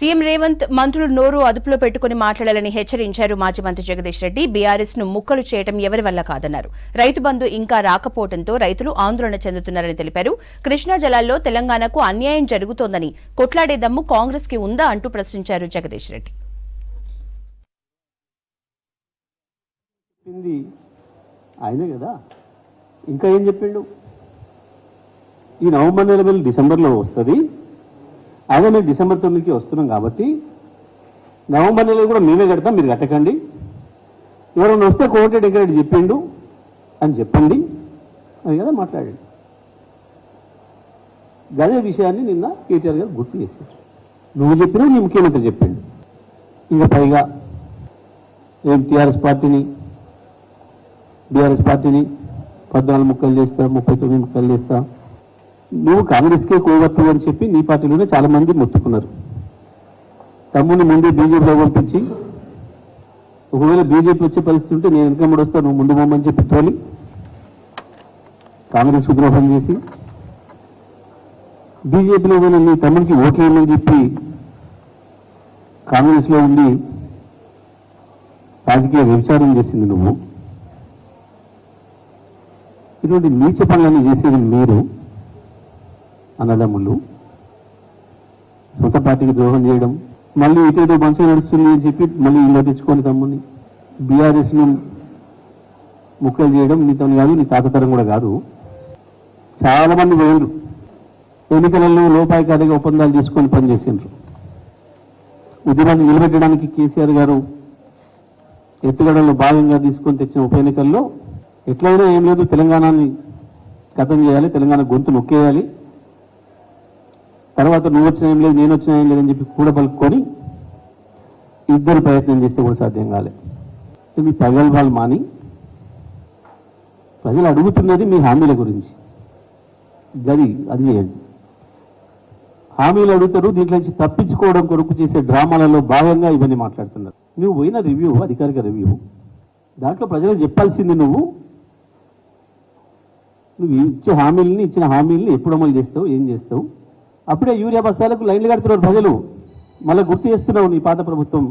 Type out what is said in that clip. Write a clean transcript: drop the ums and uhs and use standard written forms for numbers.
CM Revanth మంత్రులు నోరు అదుపులో పెట్టుకుని మాట్లాడాలని హెచ్చరించారు. మాజీ మంత్రి జగదీష్ రెడ్డి బీఆర్ఎస్ ను ముక్కలు చేయడం ఎవరి వల్ల కాదన్నారు. రైతు బంధు ఇంకా రాకపోవడంతో రైతులు ఆందోళన చెందుతున్నారని తెలిపారు. కృష్ణా జలాల్లో తెలంగాణకు అన్యాయం జరుగుతోందని కొట్లాడే దమ్ము కాంగ్రెస్ కి ఉందా అంటూ ప్రశ్నించారు జగదీష్ రెడ్డి. ఆయనే కదా ఇంకా ఏం చెప్పిండు? ఈ నవంబర్ నెల డిసెంబర్లో వస్తుంది. అదే మేము డిసెంబర్ 9కి వస్తున్నాం కాబట్టి నవంబర్ నెలలో కూడా మేమే కడతాం, మీరు కట్టకండి. ఎవరైనా వస్తే కోర్టు డెకరేట్ చెప్పిండు అని చెప్పండి, అది కదా మాట్లాడండి. గదే విషయాన్ని నిన్న కేటీఆర్ గారు గుర్తు చేశారు. నువ్వు చెప్పినా నీ ముఖ్యమంత్రి చెప్పిండు. ఇంకా పైగా ఏం టీఆర్ఎస్ పార్టీని బీఆర్ఎస్ పార్టీని 14 ముక్కలు చేస్తా, 39 ముక్కలు చేస్తా, నువ్వు కాంగ్రెస్కే కోవట్టు అని చెప్పి నీ పార్టీలోనే చాలా మంది మొత్తుకున్నారు. తమ్ముని ముందే బీజేపీలో పంపించి ఒకవేళ బీజేపీ వచ్చే పరిస్థితి ఉంటే నేను వెనకమ్మడి వస్తా, నువ్వు ముందు పోమని చెప్పి తోలి కాంగ్రెస్ ఉద్రోహం చేసి బీజేపీలో పోయిన నీ తమ్మునికి ఓట్లు వేయమని చెప్పి కాంగ్రెస్లో ఉండి రాజకీయ వ్యభిచారం చేసింది నువ్వు. ఇటువంటి నీచ పనులన్నీ చేసేది మీరు అన్నదమ్ములు. సొంత పార్టీకి ద్రోహం చేయడం, మళ్ళీ ఇటేదో మంచిగా నడుస్తుంది అని చెప్పి మళ్ళీ ఇలా తెచ్చుకొని తమ్ముని బీఆర్ఎస్ను ముక్కలు చేయడం నీతో కాదు, నీ తాతతరం కూడా కాదు. చాలా మంది పోయిండ్రు ఎన్నికలలో లోపాయికారిగా ఒప్పందాలు తీసుకొని పనిచేసిండ్రు. ఉద్యమాన్ని నిలబెట్టడానికి కేసీఆర్ గారు ఎత్తుగడలో భాగంగా తీసుకొని తెచ్చిన ఉప ఎన్నికల్లో ఎట్లయినా ఏం లేదు, తెలంగాణని ఖతం చేయాలి, తెలంగాణ గొంతు నొక్కేయాలి, తర్వాత నువ్వు వచ్చిన ఏం లేదు నేను వచ్చిన ఏం లేదని చెప్పి కూడా పలుకొని ఇద్దరు ప్రయత్నం చేస్తే కూడా సాధ్యం కాలే. మీ ప్రగల్భాలు మాని ప్రజలు అడుగుతున్నది మీ హామీల గురించి, అది చేయండి. హామీలు అడుగుతారు, దీంట్లో నుంచి తప్పించుకోవడం కొరకు చేసే డ్రామాలలో భాగంగా ఇవన్నీ మాట్లాడుతున్నారు. నువ్వు పోయిన రివ్యూ, అధికారిక రివ్యూ, దాంట్లో ప్రజలకు చెప్పాల్సింది నువ్వు ఇచ్చిన హామీలని ఎప్పుడు అమలు చేస్తావు, ఏం చేస్తావు. అప్పుడే యూరియా బస్తాలకు లైన్లు కడుతున్నారు ప్రజలు. మళ్ళీ గుర్తు చేస్తున్నావు నీ పాత ప్రభుత్వం